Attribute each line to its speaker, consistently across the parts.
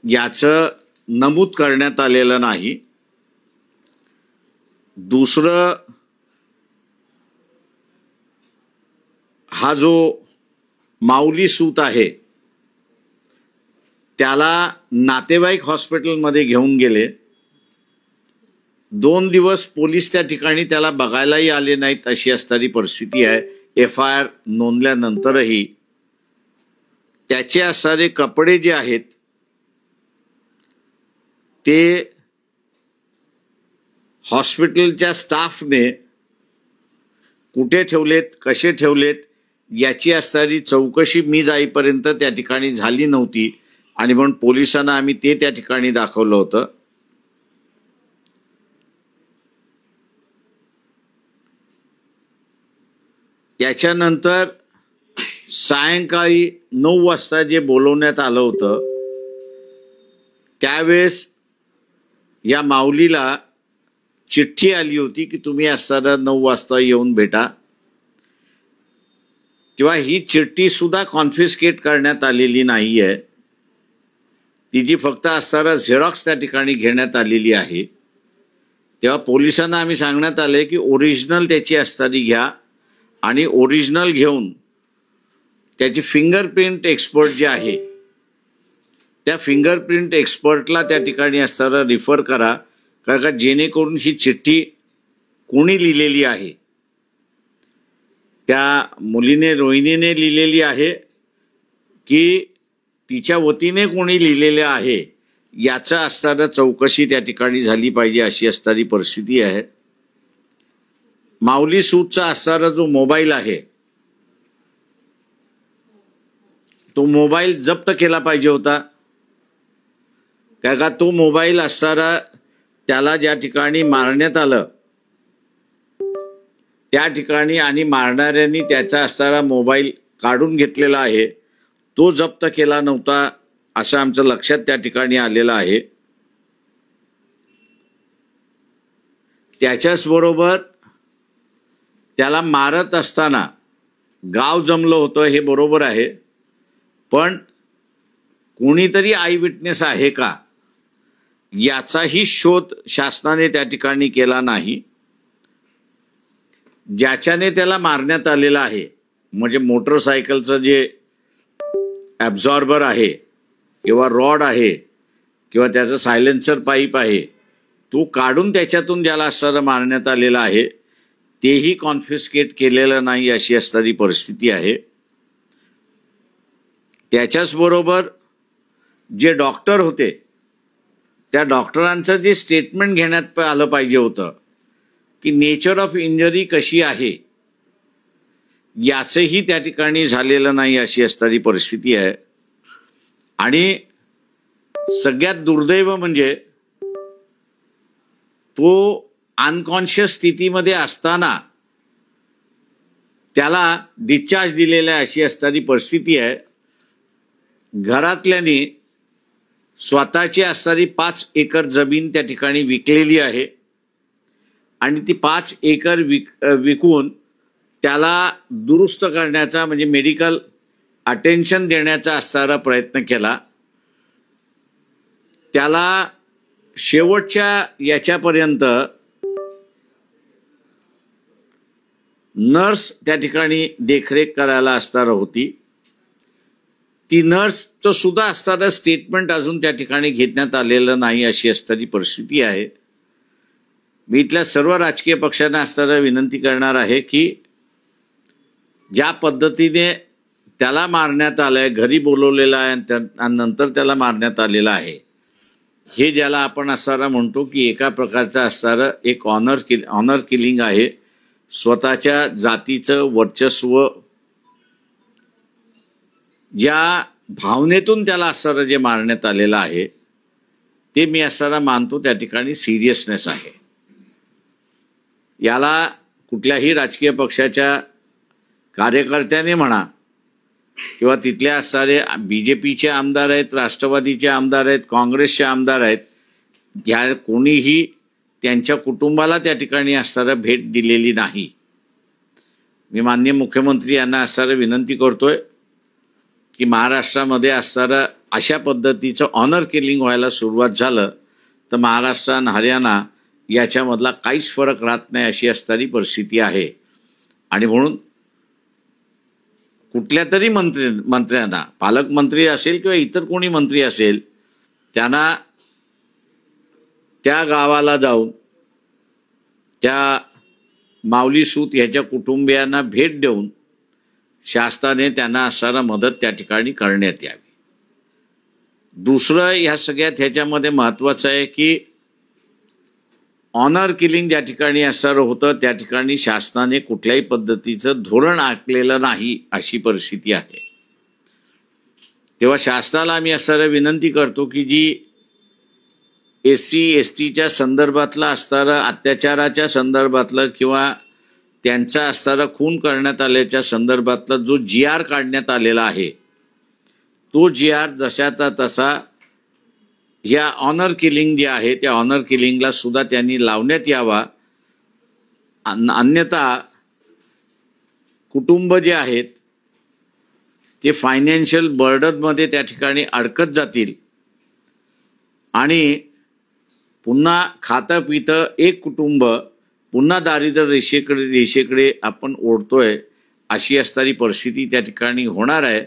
Speaker 1: याचं नमूद करण्यात आलेलं नाही। दुसरं, हा जो माऊली सूत आहे त्याला नातेवाईक हॉस्पिटलमध्ये घेऊन गेले। 2 दिवस पोलीस त्या ठिकाणी त्याला बघायलाही आले नाहीत अशी असणारी परिस्थिती आहे। FIR नोंदल्यानंतरही त्याचे असणारे कपडे जे आहेत ते हॉस्पिटलच्या स्टाफने कुठे ठेवलेत, कसे ठेवलेत याची असणारी चौकशी मी जाईपर्यंत त्या ठिकाणी झाली नव्हती आणि म्हणून पोलिसांना आम्ही ते त्या ठिकाणी दाखवलं होतं। त्याच्यानंतर सायंकाळी 9 वाजता जे बोलवण्यात आलं होतं त्यावेळेस या माऊलीला चिठ्ठी आली होती की तुम्ही असताना 9 वाजता येऊन भेटा। तेव्हा ही चिठ्ठी सुद्धा कॉन्फिस्केट करण्यात आलेली नाहीये, तिची फक्त असताना झेरॉक्स त्या ठिकाणी घेण्यात आलेली आहे। तेव्हा पोलिसांना आम्ही सांगण्यात आले की ओरिजिनल त्याची असताना घ्या आणि ओरिजिनल घेऊन त्याची फिंगरप्रिंट एक्सपर्ट जे आहे त्या फिंगरप्रिंट एक्सपर्टला त्या ठिकाणी असताना रिफर करा, कारण का जेणेकरून ही चिठ्ठी कोणी लिहिलेली आहे, त्या मुलीने रोहिणीने लिहिलेली आहे की तिच्या वतीने कोणी लिहिलेले आहे याचा असताना चौकशी त्या ठिकाणी झाली पाहिजे अशी असणारी परिस्थिती आहे। माऊली सूतचा असणारा जो मोबाईल आहे तो मोबाईल जप्त केला पाहिजे होता, कारण का तो मोबाईल असणारा त्याला ज्या ठिकाणी मारण्यात आलं त्या ठिकाणी आणि मारणाऱ्यांनी त्याचा असणारा मोबाईल काढून घेतलेला आहे, तो जप्त केला नव्हता असं आमचं लक्षात त्या ठिकाणी आलेलं आहे। त्याच्याच बरोबर त्याला मारत असताना गाव जमलं होतं हे बरोबर आहे, पण कोणीतरी आय विटनेस आहे का याचाही शोध शासनाने त्या ठिकाणी केला नाही। ज्याच्याने त्याला मारण्यात आलेला आहे म्हणजे मोटरसायकलचं जे ॲब्झॉर्बर आहे किंवा रॉड आहे किंवा त्याचं सायलेन्सर पाईप आहे तो काढून त्याच्यातून ज्याला असताना मारण्यात आलेला आहे तेही कॉन्फिस्केट केलेलं नाही अशी असणारी परिस्थिती आहे। त्याच्याच बरोबर जे डॉक्टर होते त्या डॉक्टरांचं जे स्टेटमेंट घेण्यात आलं पाहिजे होतं की नेचर ऑफ इंजरी कशी आहे याचंही त्या ठिकाणी झालेलं नाही अशी असणारी परिस्थिती आहे। आणि सगळ्यात दुर्दैव म्हणजे तो अनकॉन्शियस स्थितीमध्ये असताना त्याला डिस्चार्ज दिलेला आहे अशी असणारी परिस्थिती आहे। घरातल्यानी स्वतःची असणारी 5 एकर जमीन त्या ठिकाणी विकलेली आहे आणि ती 5 एकर विकून त्याला दुरुस्त करण्याचा म्हणजे मेडिकल अटेन्शन देण्याचा असणारा प्रयत्न केला। त्याला शेवटच्या याच्यापर्यंत नर्स त्या ठिकाणी देखरेख करायला असणार होती, ती नर्सचं सुद्धा असणारं स्टेटमेंट अजून त्या ठिकाणी घेण्यात आलेलं नाही अशी असणारी परिस्थिती आहे। मी इथल्या सर्व राजकीय पक्षांना असणारा विनंती करणार आहे की ज्या पद्धतीने त्याला मारण्यात आलंय, घरी बोलवलेलं आहे आणि नंतर त्याला मारण्यात आलेलं आहे, हे ज्याला आपण असणारा म्हणतो की एका प्रकारचा असणारा एक ऑनर किलिंग आहे। स्वतःच्या जातीचं वर्चस्व या भावनेतून त्याला असणारं जे मारण्यात आलेलं आहे ते मी असणारा मानतो त्या ठिकाणी सिरियसनेस आहे। याला कुठल्याही राजकीय पक्षाच्या कार्यकर्त्याने म्हणा किंवा तिथल्या असणारे BJPचे आमदार आहेत, राष्ट्रवादीचे आमदार आहेत, काँग्रेसचे आमदार आहेत, ज्या कोणीही त्यांच्या कुटुंबाला त्या ठिकाणी असणारा भेट दिलेली नाही। मी माननीय मुख्यमंत्री यांना असणारा विनंती करतोय की महाराष्ट्रामध्ये असणारा अशा पद्धतीचं ऑनर किलिंग व्हायला सुरुवात झालं तर महाराष्ट्र आणि हरियाणा याच्यामधला काहीच फरक राहत नाही अशी असणारी परिस्थिती आहे. आणि म्हणून कुठल्या तरी मंत्र्यांना, पालकमंत्री असेल किंवा इतर कोणी मंत्री असेल, त्यांना त्या गावाला जाऊन त्या माऊली सूत ह्याच्या कुटुंबियांना भेट देऊन शासनाने त्यांना असणारा मदत त्या ठिकाणी करण्यात यावी. दुसरं ह्या सगळ्यात ह्याच्यामध्ये महत्त्वाचं आहे की ऑनर किलिंग ज्या ठिकाणी असणारं होतं त्या ठिकाणी शासनाने कुठल्याही पद्धतीचं धोरण आखलेलं नाही अशी परिस्थिती आहे. तेव्हा शासनाला आम्ही असणारं विनंती करतो की जी SC STच्या संदर्भातलं असणारं अत्याचाराच्या संदर्भातलं किंवा त्यांचा असणारा खून करण्यात आल्याच्या संदर्भातला जो GR काढण्यात आलेला आहे तो GR जशाचा तसा या ऑनर किलिंग जे आहे त्या ऑनर किलिंगला सुद्धा त्यांनी लावण्यात यावा. अन्यथा कुटुंब जे आहेत ते फायनान्शियल बर्डनमध्ये त्या ठिकाणी अडकत जातील आणि पुन्हा खातं पितं एक कुटुंब पुन्हा दारिद्र्य रेषेकडे आपण ओढतोय अशी असणारी परिस्थिती त्या ठिकाणी होणार आहे.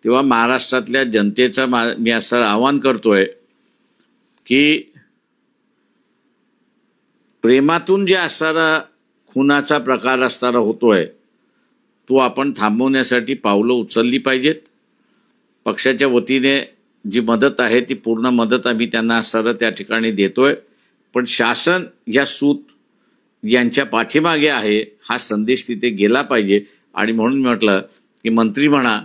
Speaker 1: तेव्हा महाराष्ट्रातल्या जनतेचा मी असं आवाहन करतोय की प्रेमातून जे असणारा खुनाचा प्रकार असणारा होतोय तो आपण थांबवण्यासाठी पावलं उचलली पाहिजेत. पक्षाच्या वतीने जी मदत आहे ती पूर्ण मदत आम्ही त्यांना असणारं त्या ठिकाणी देतोय. पण शासन या सूत यांच्या पाठीमागे आहे हा संदेश तिथे गेला पाहिजे. आणि म्हणून मी म्हटलं की मंत्री म्हणा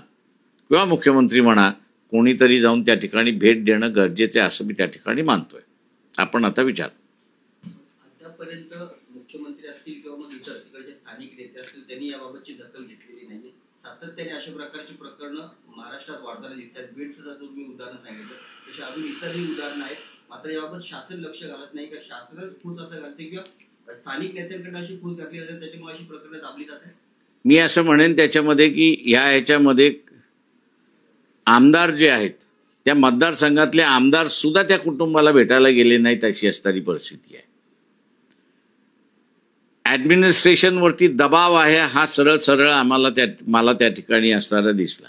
Speaker 1: किंवा मुख्यमंत्री म्हणा कोणीतरी जाऊन त्या ठिकाणी भेट देणं गरजेचं आहे असं मी त्या ठिकाणी मानतोय. आपण आता विचार.
Speaker 2: आतापर्यंत मुख्यमंत्री असतील किंवा मग इतर तिकडचे स्थानिक नेते असतील त्यांनी याबाबतची दखल घेतलेली नाही. सातत्याने अशा प्रकारची प्रकरणं महाराष्ट्रात वाढताना दिसतात. बीडचं तुम्ही उदाहरण सांगितलं तशी अजून इतरही उदाहरणं आहेत. मात्र याबाबत शासन लक्ष घालत नाही का? शासनच फूस असं घालते किंवा स्थानिक नेत्यांकडे अशी फूस घातली जाते त्याच्यामुळे अशी प्रकरणं दाबली जातात.
Speaker 1: मी असं म्हणेन त्याच्यामध्ये की ह्याच्यामध्ये आमदार जे आहेत त्या मतदारसंघातले आमदार सुद्धा त्या कुटुंबाला भेटायला गेले नाहीत अशी असणारी परिस्थिती आहे. ॲडमिनिस्ट्रेशनवरती दबाव आहे हा सरळ सरळ मला त्या ठिकाणी असणारा दिसला.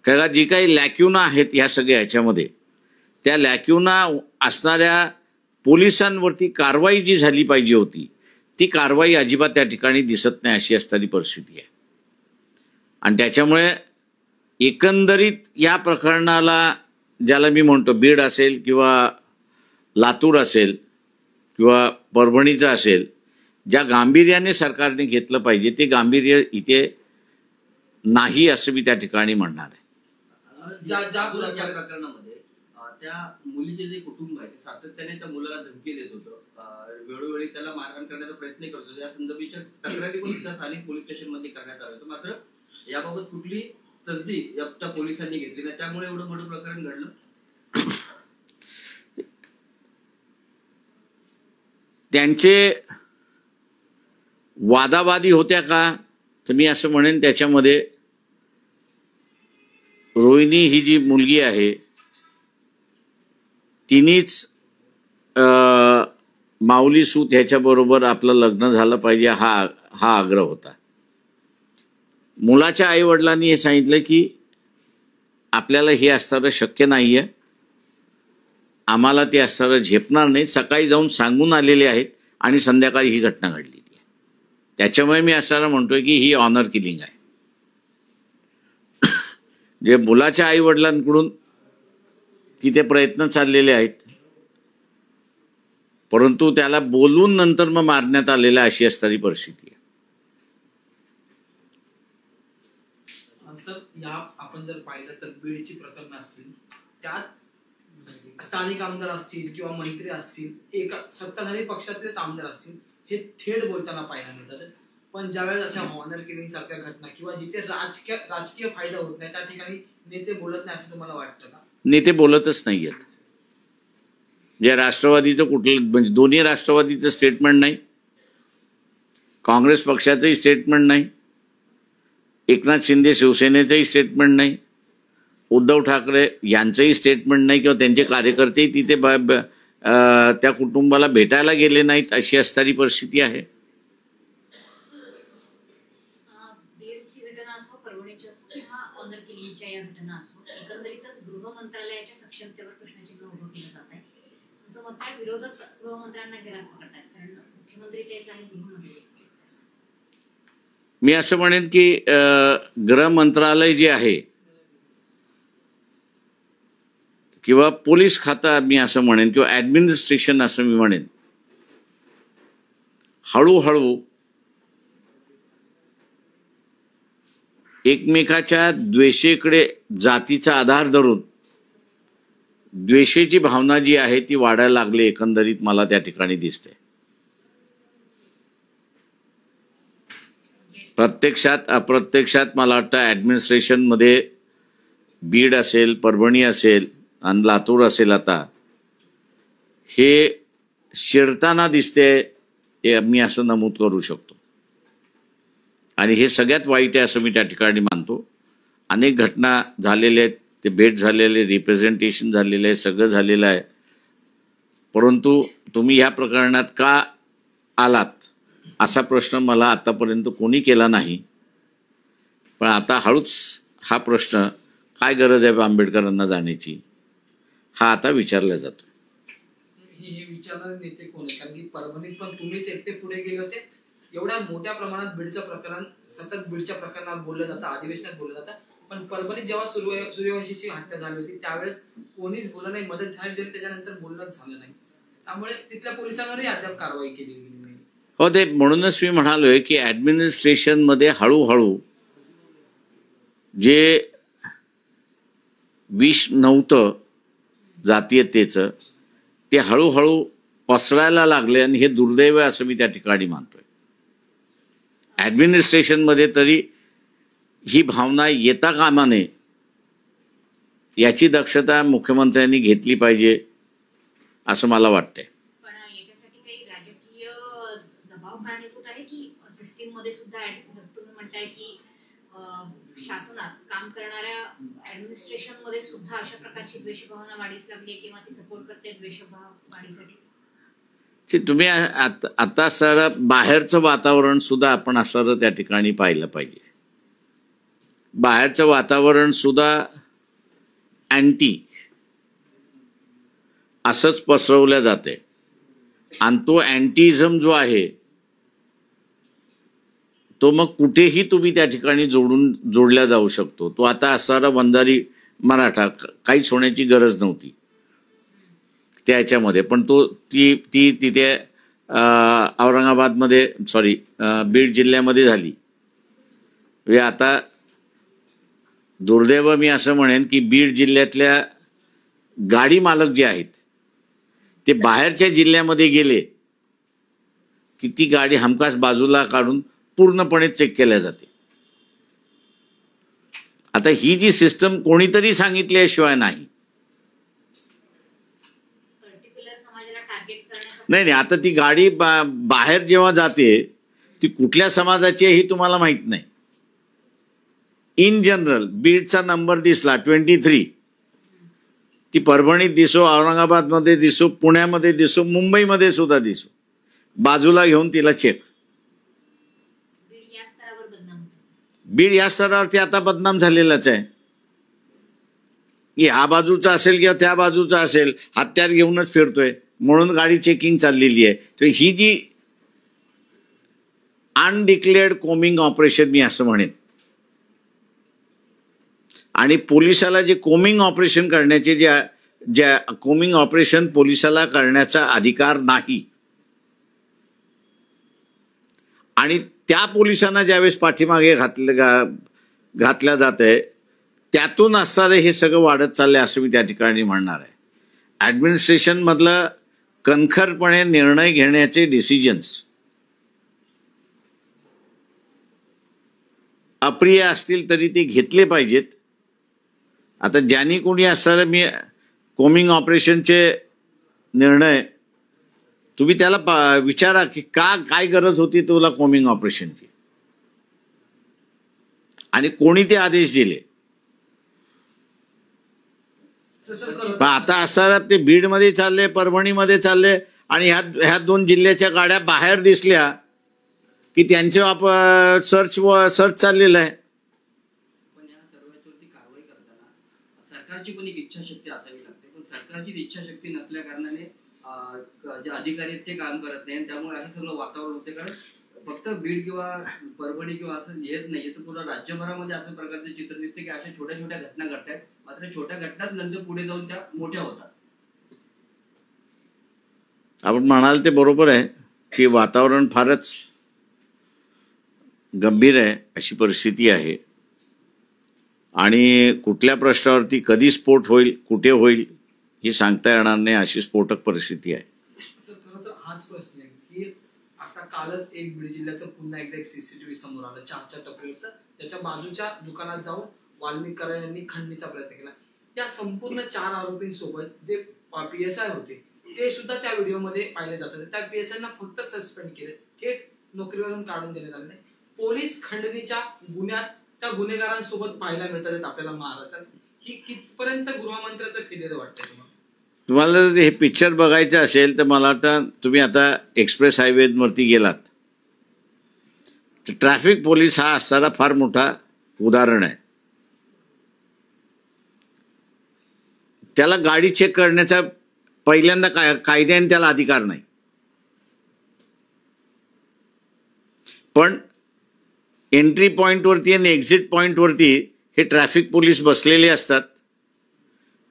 Speaker 1: कारण जी काही लॅक्युना आहेत ह्या सगळ्या ह्याच्यामध्ये त्या लॅक्युना असणाऱ्या पोलिसांवरती कारवाई जी झाली पाहिजे होती ती कारवाई अजिबात त्या ठिकाणी दिसत नाही अशी असणारी परिस्थिती आहे. आणि त्याच्यामुळे एकंदरीत या प्रकरणाला ज्याला मी म्हणतो बीड असेल किंवा लातूर असेल किंवा परभणीचं असेल ज्या गांभीर्याने सरकारने घेतलं पाहिजे ते गांभीर्य इथे नाही असं मी त्या ठिकाणी म्हणणार आहे.
Speaker 2: ज्या प्रकरणामध्ये त्या मुलीचे जे कुटुंब आहे सातत्याने त्या मुलाला धमकी देत होतं, वेळोवेळी त्याला मारहाण करण्याचा प्रयत्न करत होते. या संदर्भाच्या तक्रारी पण त्या स्थानिक पोलीस स्टेशनमध्ये करण्यात आल्या होत्या. मात्र याबाबत कुठली तसदी त्या पोलिसांनी घेतली नाही. त्यामुळे एवढं मोठं प्रकरण घडलं.
Speaker 1: त्यांचे वादावादी होत्या का तर मी असं म्हणेन त्याच्यामध्ये रोहिणी ही जी मुलगी आहे तिनेच माऊली सूत ह्याच्याबरोबर आपलं लग्न झालं पाहिजे हा आग्रह होता. मुलाच्या आईवडिलांनी हे सांगितलं की आपल्याला हे असणारं शक्य नाही आहे, आम्हाला ते असणारं झेपणार नाही. सकाळी जाऊन सांगून आलेले आहेत आणि संध्याकाळी ही घटना घडलेली आहे. त्याच्यामुळे मी असणारं म्हणतोय की ही ऑनर किलिंग आहे. जे मुलाच्या आईवडिलांकडून तिथे प्रयत्न चाललेले आहेत परंतु त्याला बोलून नंतर मग मारण्यात आलेल्या अशी असणारी परिस्थिती आहे.
Speaker 3: सर या आपण जर पाहिलं तर बीडची प्रकरणं असतील त्यात स्थानिक आमदार असतील किंवा मंत्री असतील एका सत्ताधारी पक्षातलेच आमदार असतील हे थेट बोलताना पाहायला मिळतात. पण ज्यावेळेस अशा ऑनर किलिंग सारख्या घटना किंवा जिथे राजकीय फायदा होत नाही त्या ठिकाणी नेते बोलत नाही असं तुम्हाला वाटतं का?
Speaker 1: नेते बोलतच नाही आहेत. जे राष्ट्रवादीचं कुठलं म्हणजे दोन्ही राष्ट्रवादीचं स्टेटमेंट नाही, काँग्रेस पक्षाचंही स्टेटमेंट नाही, एकनाथ शिंदे शिवसेनेचंही स्टेटमेंट नाही, उद्धव ठाकरे यांचंही स्टेटमेंट नाही, किंवा त्यांचे कार्यकर्तेही तिथे त्या कुटुंबाला भेटायला गेले नाहीत, अशी असणारी परिस्थिती आहे.
Speaker 4: बीडची घटना असो, परभणीची असो किंवा ऑनर किलिंगच्या या घटना असो, एकंदरीतच गृह मंत्रालयाच्या सक्षमतेवर प्रश्नचिन्ह उभं केलं जात आहे. तुमचं मत काय? विरोधक गृहमंत्र्यांना घरात पकडतात, कारण मुख्यमंत्री तेच आहे, गृहमंत्री.
Speaker 1: मी असं म्हणेन की गृह मंत्रालय जे आहे किंवा पोलीस खातं मी असं म्हणेन, किंवा ॲडमिनिस्ट्रेशन असं मी म्हणेन, हळूहळू एकमेकाच्या द्वेषेकडे जातीचा आधार धरून द्वेषाची भावना जी आहे ती वाढायला लागली, एकंदरीत मला त्या ठिकाणी दिसते. प्रत्यक्षात अप्रत्यक्षात मला वाटतं ॲडमिनिस्ट्रेशनमध्ये बीड असेल, परभणी असेल आणि लातूर असेल, आता हे शिरताना दिसते, हे मी असं नमूद करू शकतो. आणि हे सगळ्यात वाईट आहे असं मी त्या ठिकाणी मानतो. अनेक घटना झालेल्या आहेत, ते भेट झालेले, रिप्रेझेंटेशन झालेलं आहे, सगळं झालेलं आहे, परंतु तुम्ही ह्या प्रकरणात का आलात असा प्रश्न मला आतापर्यंत कोणी केला नाही. पण आता हळूच हा प्रश्न, काय गरज आहे आंबेडकरांना जाण्याची, हा आता विचारला जातो.
Speaker 3: हे विचारणारे नेते कोण आहे? कारण की परभणीत पण तुम्हीच एकटे पुढे गेले होते. एवढ्या मोठ्या प्रमाणात बीडचं प्रकरण, सतत बीडच्या प्रकरणात बोललं जातं, अधिवेशनात बोललं जातं, पण परभणीत जेव्हा सूर्यवंशीची हत्या झाली होती त्यावेळेस कोणीच बोललं नाही, मदत झाली तरी त्याच्यानंतर बोलणंच झालं नाही. त्यामुळे तिथल्या पोलिसांवरही अद्याप कारवाई केली गेली नाही.
Speaker 1: हो, ते म्हणूनच मी म्हणालोय की ॲडमिनिस्ट्रेशनमध्ये हळूहळू जे विष नव्हतं जातीयतेचं ते हळूहळू पसरायला लागले, आणि हे दुर्दैव आहे असं मी त्या ठिकाणी मानतोय. ॲडमिनिस्ट्रेशनमध्ये तरी ही भावना येता कामा नये, याची दक्षता मुख्यमंत्र्यांनी घेतली पाहिजे असं मला वाटतंय.
Speaker 4: पण याच्यासाठी काही राजकीय दबाव कारणीभूत आहे की सिस्टीम मध्ये सुद्धा, तुम्ही म्हणताय की शासनात काम करणाऱ्या ऍडमिनिस्ट्रेशन मध्ये सुद्धा अशा प्रकारची द्वेषभावना वाढीस लागली किंवा ती सपोर्ट करते द्वेषभाव वाढीसाठी?
Speaker 1: तुम्ही आता सर बाहेरचं वातावरण सुद्धा आपण असं त्या ठिकाणी पाहिलं पाहिजे. बाहेरचं वातावरण सुद्धा अँटी असंच पसरवलं जाते, आणि तो अँटीइझम जो आहे तो मग कुठेही तुम्ही त्या ठिकाणी जोडला जाऊ शकतो. तो आता असणारा वंजारी मराठा काहीच होण्याची गरज नव्हती त्याच्यामध्ये, पण ती तिथे औरंगाबादमध्ये, बीड जिल्ह्यामध्ये झाली. आता दुर्दैव मी असं म्हणेन की बीड जिल्ह्यातल्या गाडी मालक जे आहेत ते बाहेरच्या जिल्ह्यामध्ये गेले की ती गाडी हमखास बाजूला काढून पूर्णपणे चेक केल्या जाते. आता ही जी सिस्टम कोणीतरी सांगितल्याशिवाय नाही. नाही, आता ती गाडी बाहेर जेव्हा जाते ती कुठल्या समाजाची आहे ही तुम्हाला माहित नाही. इन जनरल बीडचा नंबर दिसला 23, ती परभणीत दिसो, औरंगाबादमध्ये दिसो, पुण्यामध्ये दिसो, मुंबईमध्ये सुद्धा दिसो, बाजूला घेऊन तिला चेक. बीड या स्तरावरती आता बदनाम झालेलाच आहे की हा बाजूचा असेल किंवा त्या बाजूचा असेल, हत्यार घेऊनच फिरतोय म्हणून गाडी चेकिंग चाललेली आहे. तर ही जी अनडिक्लेअर्ड कोमिंग ऑपरेशन मी असं म्हणेन, आणि पोलिसाला जे कोमिंग ऑपरेशन करण्याचे ज्या कोमिंग ऑपरेशन पोलिसाला करण्याचा अधिकार नाही, आणि त्या पोलिसांना ज्यावेळेस पाठीमागे घातल्या जात आहे त्यातून असणारे हे सगळं वाढत चाललंय असं मी त्या ठिकाणी म्हणणार आहे. ॲडमिनिस्ट्रेशन मधलं कणखरपणे निर्णय घेण्याचे डिसिजन्स अप्रिय असतील तरी ते घेतले पाहिजेत. आता ज्यांनी कोणी असणारे मी कोमिंग ऑपरेशनचे निर्णय, तुम्ही त्याला विचारा की काय गरज होती तुला कोमिंग ऑपरेशनची. आणि कोणी ते आदेश दिले. पण आता असं ते बीडमध्ये चालले, परभणीमध्ये चालले आणि ह्या 2 जिल्ह्याच्या गाड्या बाहेर दिसल्या की त्यांचे सर्च चाललेलं आहे.
Speaker 2: पण या सर्वांवरती कारवाई करताना सरकारची पण एक इच्छाशक्ती असावी लागते, पण सरकारची इच्छाशक्ती नसल्या कारणाने जे अधिकारी आहेत ते काम करत नाही, त्यामुळे असं सगळं वातावरण होते. कारण फक्त बीड किंवा परभणी किंवा असं येत नाही, तर पूर्ण राज्यभरामध्ये असं प्रकारचे चित्र दिसते की अशा छोट्या छोट्या घटना घडतात, मात्र छोट्या घटनाच नंतर पुढे जाऊन त्या मोठ्या होतात.
Speaker 1: आपण म्हणाल ते बरोबर आहे की वातावरण फारच गंभीर आहे, अशी परिस्थिती आहे आणि कुठल्या प्रश्नावरती कधी स्फोट होईल, कुठे होईल हे सांगता येणार नाही, अशी स्फोटक परिस्थिती आहे.
Speaker 3: खरं तर हाच प्रश्न आहे की आता कालच एक बीड जिल्ह्याचं पुन्हा एकदा एक सीसीटीव्ही समोर आलं, 4 टपरीवरचं. त्याच्या बाजूच्या दुकानात जाऊन वाल्मिक कराड यांनी खंडणीचा प्रयत्न केला. या संपूर्ण 4 आरोपींसोबत जे PSI होते ते सुद्धा त्या व्हिडिओमध्ये पाहिले जातात. त्या PSIना फक्त सस्पेंड केले, थेट नोकरीवरून काढून देण्यात आले नाही. पोलीस खंडणीच्या गुन्ह्यात त्या गुन्हेगारांसोबत पाहायला मिळतात आपल्याला महाराष्ट्रात. ही कितपर्यंत गृहमंत्र्याचं फिरलेलं वाटतंय तुम्हाला?
Speaker 1: तुम्हाला जर हे पिक्चर बघायचं असेल तर मला वाटतं तुम्ही आता एक्सप्रेस हायवेवरती गेलात तर ट्रॅफिक पोलीस हा असणारा फार मोठा उदाहरण आहे. त्याला गाडी चेक करण्याचा पहिल्यांदा कायद्याने त्याला अधिकार नाही, पण एंट्री पॉईंटवरती आणि एक्झिट पॉईंटवरती हे ट्रॅफिक पोलीस बसलेले असतात.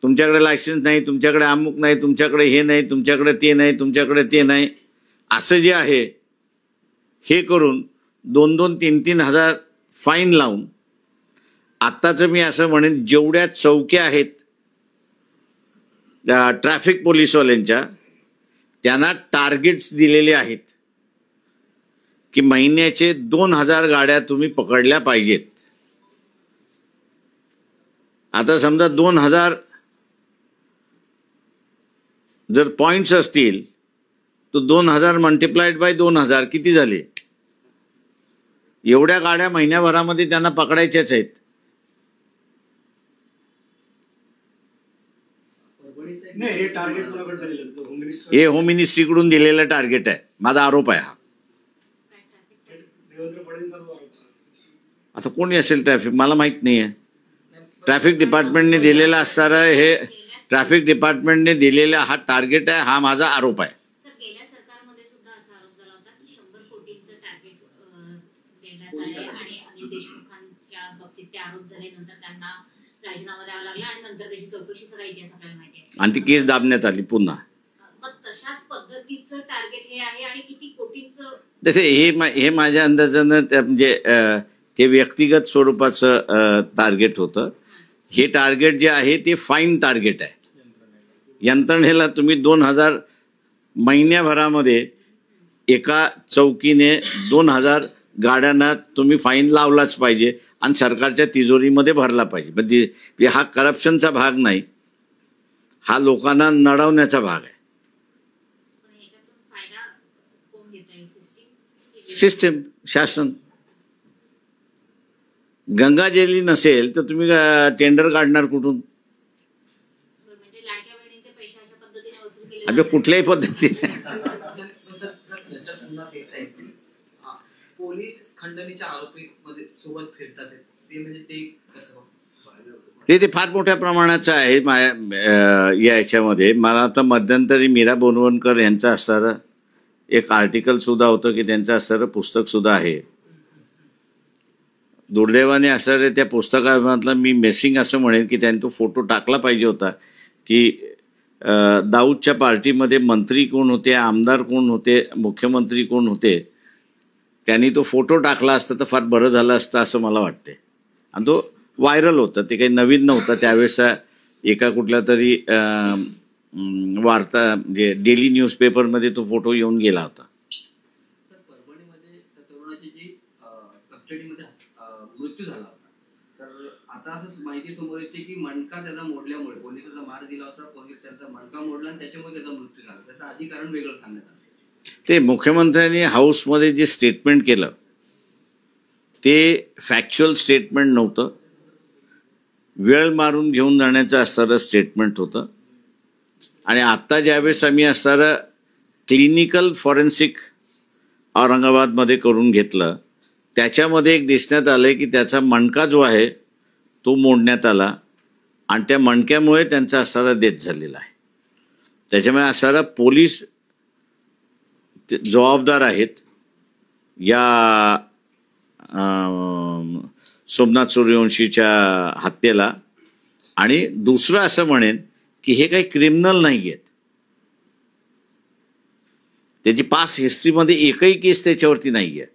Speaker 1: तुमच्याकडे लायसन्स नाही, तुमच्याकडे अमुक नाही, तुमच्याकडे हे नाही, तुमच्याकडे ते नाही, तुमच्याकडे ते नाही, असं जे आहे हे करून 2-2, 3-3 हजार फाईन लावून, आत्ताचं मी असं म्हणेन जेवढ्या चौक्या आहेत ट्रॅफिक पोलीसवाल्यांच्या, त्यांना टार्गेट्स दिलेले आहेत की महिन्याचे 2,000 गाड्या तुम्ही पकडल्या पाहिजेत. आता समजा 2,000 जर पॉइंट्स असतील तर 2,000 मल्टिप्लाइड बाय 2,000 किती झाले? एवढ्या गाड्या महिन्याभरामध्ये त्यांना पकडायच्याच आहेत. हे होम मिनिस्ट्रीकडून दिलेलं टार्गेट आहे, माझा आरोप आहे हा. आता कोणी असेल ट्रॅफिक, मला माहित नाही आहे. ट्रॅफिक डिपार्टमेंटने दिलेला असणारा हे ट्रॅफिक डिपार्टमेंटने दिलेला हा टार्गेट आहे, हा माझा आरोप आहे.
Speaker 4: गेल्या सरकारमध्ये सुद्धा असा आरोप झाला होता की 100 कोटींचं टार्गेट देण्यात आले आणि अनिल देशमुखांच्या बाबतीत ते आरोप झाले, नंतर त्यांना राजीनामा द्यावा लागला आणि नंतर त्याची चौकशी सगळा इतिहास आपल्याला माहिती आहे
Speaker 1: आणि ती केस दाबण्यात आली पुन्हा.
Speaker 4: मग तशाच पद्धतीचं टार्गेट हे आहे आणि किती कोटींचं
Speaker 1: तसे हे माझ्या अंदाजानं म्हणजे ते व्यक्तिगत स्वरूपाचं टार्गेट होतं. हे टार्गेट जे आहे ते फाईन टार्गेट आहे. यंत्रणेला तुम्ही 2,000 महिन्याभरामध्ये एका चौकीने 2,000 गाड्यांना तुम्ही फाईन लावलाच पाहिजे आणि सरकारच्या तिजोरीमध्ये भरला पाहिजे. म्हणजे हा करप्शनचा भाग नाही, हा लोकांना नडवण्याचा भाग आहे. सिस्टीम, शासन. गंगाजली नसेल तर तुम्ही टेंडर काढणार कुठून? आता कुठल्याही पद्धतीने
Speaker 3: पोलीस खंडणीच्या आरोपी मध्ये सोबत फिरतात ते म्हणजे ते कसं?
Speaker 1: ते फार मोठ्या प्रमाणाचं आहे. या याच्यामध्ये मला आता मध्यंतरी मीरा बोनवणकर यांचं असणारं एक आर्टिकल सुद्धा होतं की त्यांचं असणारं पुस्तक सुद्धा आहे. दुर्दैवाने असणारे त्या पुस्तकामधलं मी मिसिंग असं म्हणेन की त्यांनी तो फोटो टाकला पाहिजे होता की दाऊदच्या पार्टीमध्ये मंत्री कोण होते, आमदार कोण होते, मुख्यमंत्री कोण होते, त्यांनी तो फोटो टाकला असता तर फार बरं झालं असतं असं मला वाटते. आणि तो व्हायरल होता, ते काही नवीन नव्हतं. त्यावेळेस एका कुठल्या तरी वार्ता म्हणजे डेली न्यूजपेपरमध्ये तो फोटो येऊन गेला होता.
Speaker 2: परभणीमध्ये त्या तरुणाची जी कस्टडीमध्ये मृत्यू झाला होता, तर आता असं माहिती समोर येते की मणका त्याचा मोडल्यामुळे पोलिसांना मार दिला होता, पोलीस त्यांचा मणका मोडला आणि त्याच्यामुळे त्याचा मृत्यू झाला. त्याचं अधिकरण वेगळं सांगण्यात आलं.
Speaker 1: ते मुख्यमंत्र्यांनी हाऊसमध्ये जे स्टेटमेंट केलं ते फॅक्च्युअल स्टेटमेंट नव्हतं, वेळ मारून घेऊन जाण्याचं असणारं स्टेटमेंट होतं. आणि आत्ता ज्यावेळेस आम्ही असणारं क्लिनिकल फॉरेन्सिक औरंगाबादमध्ये करून घेतलं, त्याच्यामध्ये एक दिसण्यात आलं की त्याचा मणका जो आहे तो मोडण्यात आला आणि त्या मणक्यामुळे त्यांचा असणारा डेथ झालेला आहे. त्याच्यामुळे असणारा पोलीस जबाबदार आहेत या सोमनाथ सूर्यवंशीच्या हत्येला. आणि दुसरं असं म्हणेन की हे काही क्रिमिनल नाही आहेत, त्याची पास्ट हिस्ट्रीमध्ये एकही केस त्याच्यावरती नाही आहे.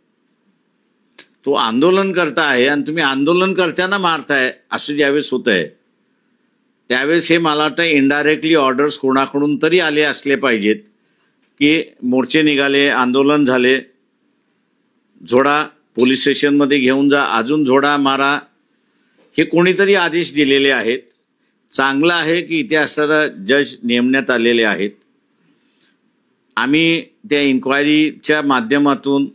Speaker 1: तो आंदोलनकर्ता आहे आणि तुम्ही आंदोलनकर्त्यांना मारताय असं ज्यावेळेस होत आहे त्यावेळेस हे मला वाटतं इनडायरेक्टली ऑर्डर्स कोणाकडून तरी आले असले पाहिजेत की मोर्चे निघाले, आंदोलन झाले, झोडा पोलीस स्टेशनमध्ये घेऊन जा, अजून झोडा मारा, हे कोणीतरी आदेश दिलेले आहेत. चांगलं आहे की इथे असणारा जज नेमण्यात आलेले आहेत. आम्ही त्या इन्क्वायरीच्या माध्यमातून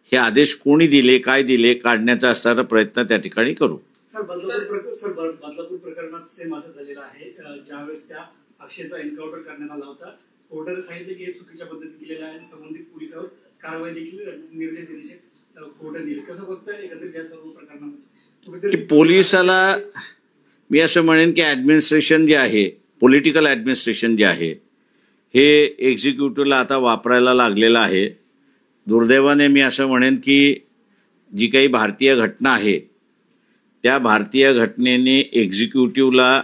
Speaker 1: हे आदेश कोणी दिले, काय दिले, काढण्याचा असणारा प्रयत्न त्या ठिकाणी करू.
Speaker 5: बदलापूर प्रकरणात सेम असं झालेलं आहे. ज्यावेळेस त्या अक्षयचा एन्काउंटर करण्यात आला होता, कोर्टाने सांगितले की हे चुकीच्या पद्धतीने केलेलं आहे आणि संबंधित पोलिसांवर कारवाई देखील निर्देश दिले कोर्टाने दिले. कसं बघताय एकंदरीत या सर्व प्रकरणामध्ये?
Speaker 1: पोलिसाला मी असं म्हणेन की ॲडमिनिस्ट्रेशन जे आहे, पॉलिटिकल ॲडमिनिस्ट्रेशन जे आहे, हे एक्झिक्युटिव्हला आता वापरायला लागलेलं आहे. दुर्दैवाने मी असं म्हणेन की जी काही भारतीय घटना आहे त्या भारतीय घटनेने एक्झिक्युटिव्हला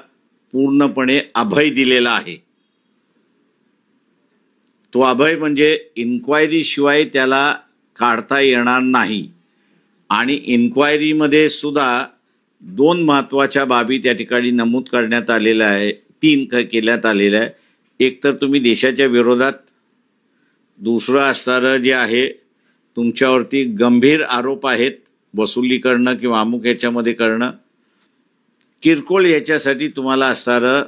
Speaker 1: पूर्णपणे अभय दिलेला आहे. तो अभय म्हणजे इन्क्वायरीशिवाय त्याला काढता येणार नाही. आणि इन्क्वायरीमध्ये सुद्धा 2 महत्त्वाच्या बाबी त्या ठिकाणी नमूद करण्यात आलेल्या आहे, 3 केल्यात आलेल्या आहे. एक तर तुम्ही देशाच्या विरोधात, दुसरं असणारं जे आहे तुमच्यावरती गंभीर आरोप आहेत वसुली करणं किंवा अमुक याच्यामध्ये करणं, किरकोळ याच्यासाठी तुम्हाला असणारं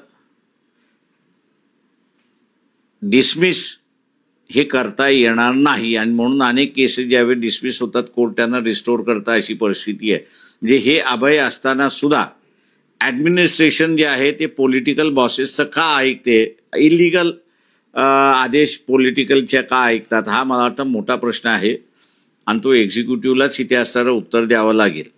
Speaker 1: डिसमिस हे करता येणार नाही. आणि म्हणून अनेक केसेस ज्यावेळी डिसमिस होतात कोर्ट त्यांना रिस्टोर करता अशी परिस्थिती आहे. म्हणजे हे अभय असताना सुद्धा ॲडमिनिस्ट्रेशन जे आहे ते पॉलिटिकल बॉसेसचं का ऐकते, इलिगल आदेश पॉलिटिकलच्या का ऐकतात, हा मला वाटतं मोठा प्रश्न आहे आणि तो एक्झिक्युटिव्हलाच इथे असणारं उत्तर द्यावं लागेल.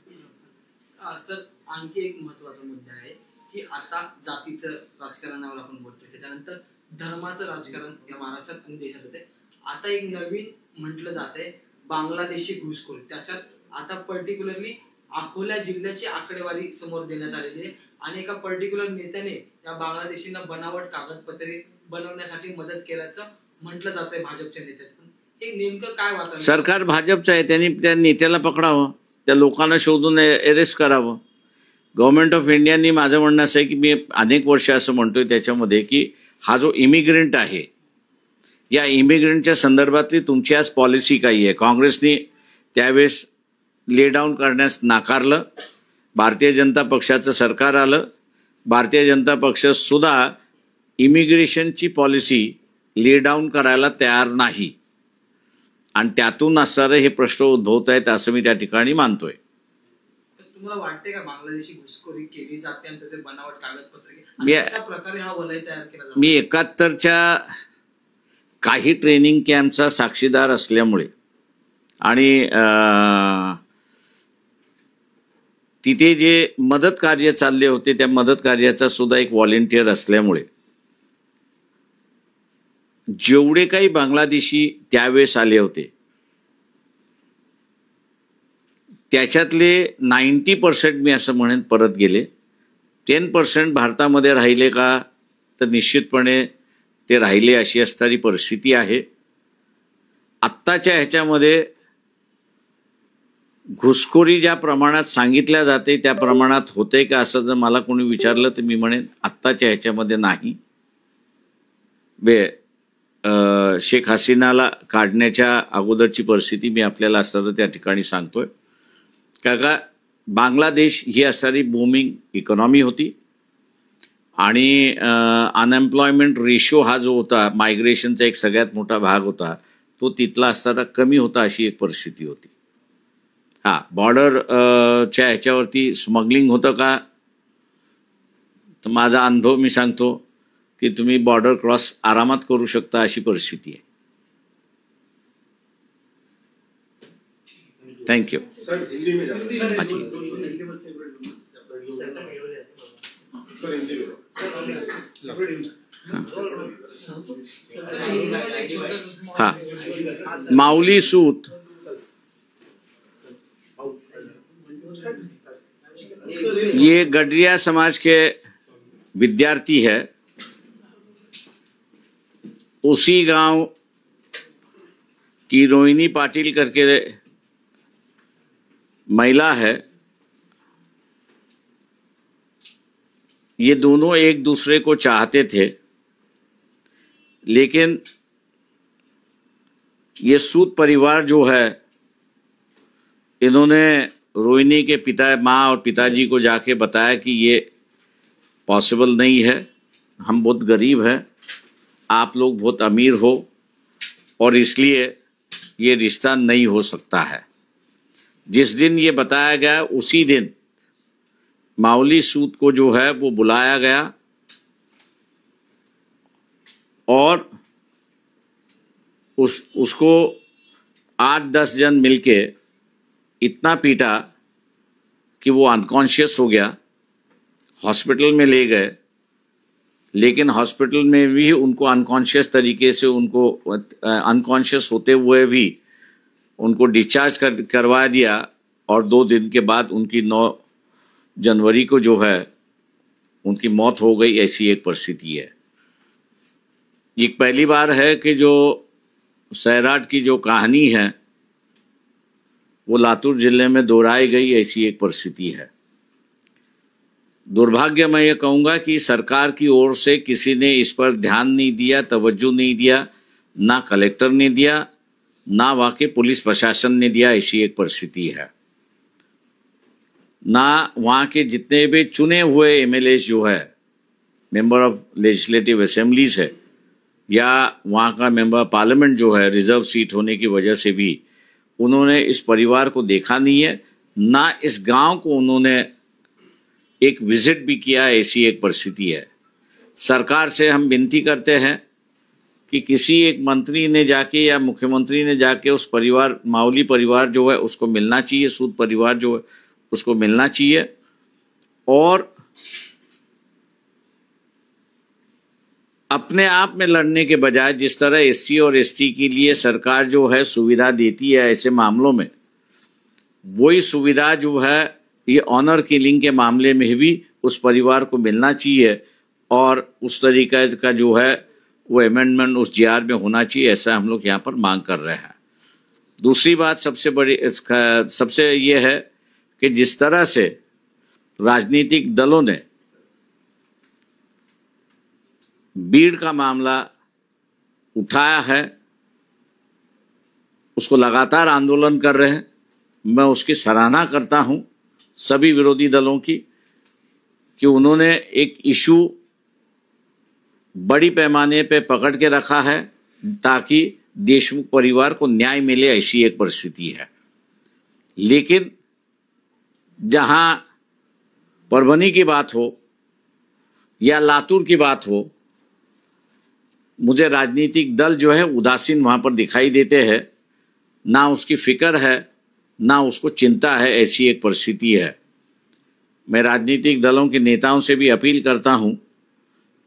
Speaker 3: सर, आणखी एक महत्त्वाचा मुद्दा आहे की आता जातीचं राजकारणावर आपण बोलतोय, त्याच्यानंतर धर्माचं राजकारण या महाराष्ट्रात आणि देशात होते. आता एक नवीन म्हटलं जात आहे बांगलादेशी घुसखोरी. त्याच्यात आता पर्टिक्युलरली अकोला जिल्ह्याची आकडेवारी समोर देण्यात आलेली आहे आणि एका पर्टिक्युलर नेत्याने त्या बांगलादेशींना बनावट कागदपत्रे बनवण्यासाठी मदत केल्याचं म्हटलं जात आहे भाजपच्या नेत्यातून. हे नेमकं काय वाटतं?
Speaker 1: सरकार भाजपचं आहे, त्यांनी त्या नेत्याला पकडावं, त्या लोकांना शोधून अरेस्ट करावं. गव्हर्नमेंट ऑफ इंडियानी, माझं म्हणणं असं आहे की मी अनेक वर्ष असं म्हणतोय त्याच्यामध्ये की हा जो इमिग्रंट आहे या इमिग्रंटच्या संदर्भातली तुमची आज पॉलिसी काही आहे. काँग्रेसने त्यावेळेस ले डाऊन करण्यास नाकारलं, भारतीय जनता पक्षाचं सरकार आलं, भारतीय जनता पक्ष सुद्धा इमिग्रेशनची पॉलिसी ले डाऊन करायला तयार नाही आणि त्यातून असणारं हे प्रश्न उद्भवत आहेत असं मी त्या ठिकाणी मानतोय.
Speaker 3: तुम्हाला वाटते का बांगलादेशी घुसखोरी केली जाते आणि त्याचे बनावट कागदपत्रे अशा प्रकारे हा वलय तयार केला जातो?
Speaker 1: मी 71च्या काही ट्रेनिंग कॅम्पचा साक्षीदार असल्यामुळे आणि तिथे जे मदत कार्य चालले होते त्या मदत कार्याचा सुद्धा एक व्हॉलेंटियर असल्यामुळे जेवढे काही बांगलादेशी त्यावेळेस आले होते त्याच्यातले 90% मी असं म्हणेन परत गेले. 10% भारतामध्ये राहिले का तर निश्चितपणे ते राहिले अशी असणारी परिस्थिती आहे. आत्ताच्या ह्याच्यामध्ये घुसखोरी ज्या प्रमाणात सांगितल्या जाते त्या प्रमाणात होते का असं जर मला कोणी विचारलं तर मी म्हणेन आत्ताच्या ह्याच्यामध्ये नाही. शेख हसीनाला काढण्याच्या अगोदरची परिस्थिती मी आपल्याला असताना त्या ठिकाणी सांगतोय. का बांगलादेश ही असणारी बूमिंग इकॉनॉमी होती आणि अनएम्प्लॉयमेंट रेशो हा जो होता, मायग्रेशनचा एक सगळ्यात मोठा भाग होता, तो तिथला असताना कमी होता अशी एक परिस्थिती होती. बॉर्डरच्या ह्याच्यावरती स्मगलिंग होतं का, तर माझा अनुभव मी सांगतो की तुम्ही बॉर्डर क्रॉस आरामात करू शकता अशी परिस्थिती आहे. थँक्यू.
Speaker 6: सर हिंदी में जाना
Speaker 1: अच्छा.
Speaker 6: सर हिंदी में
Speaker 1: हाँ, माउली सूद ये गडरिया समाज के विद्यार्थी है. उसी गांव की रोहिणी पाटिल करके महिला है. ये दोनों एक दूसरे को चाहते थे, लेकिन ये सूद परिवार जो है, इन्होंने रोहिणी के माँ और पिताजी को जाके बताया कि ये पॉसिबल नहीं है, हम बहुत गरीब हैं, आप लोग बहुत अमीर हो और इसलिए ये रिश्ता नहीं हो सकता है. जिस दिन ये बताया गया उसी दिन माउली सूद को जो है वो बुलाया गया और उसको 8-10 जन मिलके इतना पीटा कि वो अनकॉन्शियस हो गया. हॉस्पिटल में ले गए, लेकिन हॉस्पिटल में भी उनको अनकॉन्शियस तरीके से उनको अनकॉन्शियस होते हुए भी उनको डिस्चार्ज करवा दिया और 2 दिन के बाद उनकी 9 जनवरी को जो है उनकी मौत हो गई. ऐसी एक परिस्थिति है. ये पहली बार है कि जो सैराट की जो कहानी है वो लातूर जिले में दोहराई गई. ऐसी एक परिस्थिति है. दुर्भाग्य मैं ये कहूँगा कि सरकार की ओर से किसी ने इस पर ध्यान नहीं दिया, तवज्जो नहीं दिया, ना कलेक्टर ने दिया, ना वहाँ के पुलिस प्रशासन ने दिया. ऐसी एक परिस्थिति है. ना वहाँ के जितने भी चुने हुए एमएलए जो है, मेंबर ऑफ लेजिस्लेटिव असेंबलीज है, या वहाँ का मेंबर पार्लियामेंट जो है रिजर्व सीट होने की वजह से भी उन्होंने इस परिवार को देखा नहीं है, ना इस गांव को उन्होंने एक विजिट भी किया. ऐसी एक परिस्थिति है. सरकार से हम विनती करते हैं कि किसी एक मंत्री ने जाके या मुख्यमंत्री ने जाके उस परिवार, माउली परिवार जो है उसको मिलना चाहिए, सूद परिवार जो है उसको मिलना चाहिए. और अपने आप में लड़ने के बजाय जिस तरह एससी और एसटी के लिए सरकार जो है सुविधा देती है ऐसे मामलों में, वही सुविधा जो है ये ऑनर किलिंग के मामले में भी उस परिवार को मिलना चाहिए और उस तरीके का जो है वो अमेंडमेंट उस जीआर में होना चाहिए. ऐसा हम लोग यहाँ पर मांग कर रहे हैं. दूसरी बात सबसे ये है कि जिस तरह से राजनीतिक दलों ने बीड़ का मामला उठाया है, उसको लगातार आंदोलन कर रहे हैं. मैं उसकी सराहना करता हूं सभी विरोधी दलों की कि उन्होंने एक इशू बड़ी पैमाने पे पकड़ के रखा है ताकि देशमुख परिवार को न्याय मिले. ऐसी एक परिस्थिति है. लेकिन जहां परभनी की बात हो या लातूर की बात हो, मुझे राजनीतिक दल जो है उदासीन वहां पर दिखाई देते हैं. ना उसकी फिक्र है, ना उसको चिंता है. ऐसी एक परिस्थिति है. मैं राजनीतिक दलों के नेताओं से भी अपील करता हूं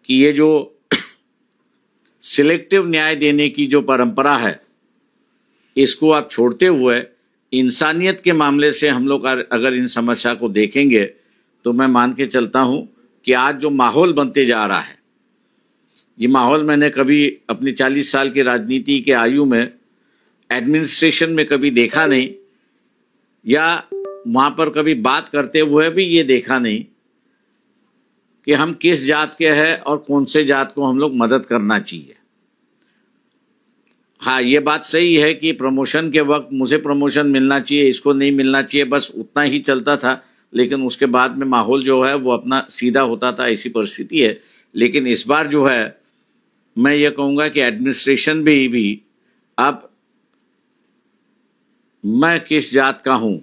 Speaker 1: कि ये जो सिलेक्टिव न्याय देने की जो परंपरा है, इसको आप छोड़ते हुए इंसानियत के मामले से हम लोग अगर इन समस्या को देखेंगे तो मैं मान के चलता हूं कि आज जो माहौल बनते जा रहा है, ये माहौल मैंने कभी अपनी 40 साल की राजनीति के आयु में एडमिनिस्ट्रेशन में कभी देखा नहीं, या वहाँ पर कभी बात करते हुए भी ये देखा नहीं कि हम किस जात के हैं और कौन से जात को हम लोग मदद करना चाहिए. हाँ, ये बात सही है कि प्रमोशन के वक्त मुझे प्रमोशन मिलना चाहिए, इसको नहीं मिलना चाहिए, बस उतना ही चलता था. लेकिन उसके बाद में माहौल जो है वो अपना सीधा होता था. ऐसी परिस्थिति है. लेकिन इस बार जो है मैं ये कहूँगा कि एडमिनिस्ट्रेशन भी अब मैं किस जात का हूँ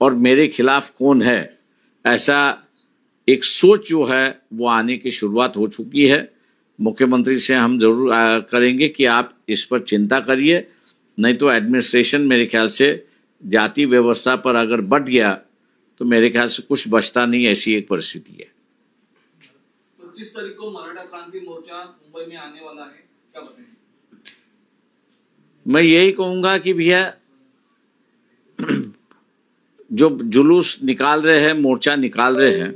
Speaker 1: और मेरे खिलाफ कौन है, ऐसा एक सोच जो है वो आने की शुरुआत हो चुकी है। मुख्यमंत्री से हम जरूर करेंगे कि आप इस पर चिंता करिए, नहीं तो एडमिनिस्ट्रेशन मेरे ख्याल से जाति व्यवस्था पर अगर बढ़ गया तो मेरे ख्याल से कुछ बचता नहीं, ऐसी एक परिस्थिति है।
Speaker 7: 25 तारीख को मराठा क्रांति मोर्चा मुंबई में आने वाला है, क्या बताएंगे?
Speaker 1: मैं यही कहूंगा कि भैया जो जुलूस निकाल रहे हैं, मोर्चा निकाल रहे हैं,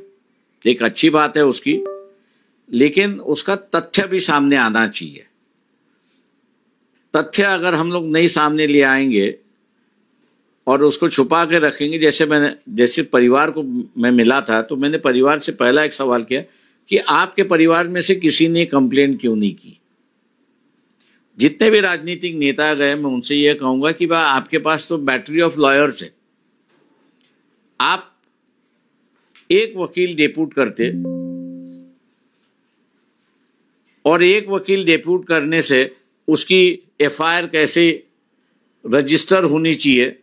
Speaker 1: एक अच्छी बात है उसकी, लेकिन उसका तथ्य भी सामने आना चाहिए। तथ्य अगर हम लोग नहीं सामने ले आएंगे और उसको छुपा के रखेंगे, जैसे परिवार को मैं मिला था तो मैंने परिवार से पहला एक सवाल किया कि आपके परिवार में से किसी ने कंप्लेन क्यों नहीं की। जितने भी राजनीतिक नेता गए, मैं उनसे यह कहूंगा कि भाई आपके पास तो बैटरी ऑफ लॉयर्स है, आप एक वकील डेप्यूट करते और एक वकील डेप्यूट करने से उसकी एफआईआर कैसे रजिस्टर होनी चाहिए,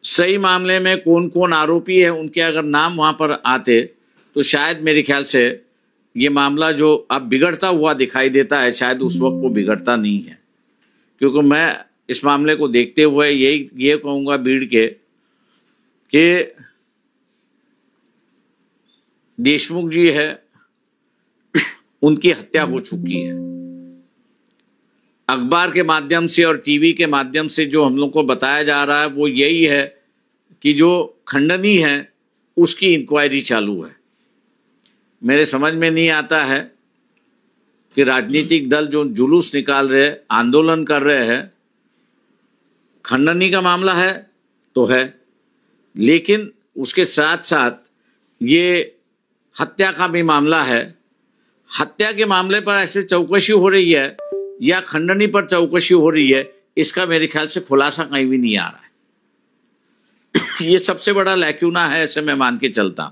Speaker 1: सही मामले में कौन कौन आरोपी है उनके अगर नाम वहां पर आते तो शायद मेरे ख्याल से ये मामला जो अब बिगड़ता हुआ दिखाई देता है, शायद उस वक्त वो बिगड़ता नहीं है। क्योंकि मैं इस मामले को देखते हुए ये कहूंगा भीड़ के कि देशमुख जी है, उनकी हत्या हो चुकी है। अखबार के माध्यम से और टीवी के माध्यम से जो हम लोग को बताया जा रहा है वो यही है कि जो खंडनी है उसकी इंक्वायरी चालू है। मेरे समझ में नहीं आता है कि राजनीतिक दल जो जुलूस निकाल रहे, आंदोलन कर रहे हैं, खंडनी का मामला है तो है, लेकिन उसके साथ साथ ये हत्या का भी मामला है। हत्या के मामले पर ऐसे चौकसी हो रही है या खंडनी पर चौकसी हो रही है, इसका मेरे ख्याल से खुलासा कहीं भी नहीं आ रहा है। ये सबसे बड़ा लैक्यूना है, ऐसे मैं मान के चलता हूं।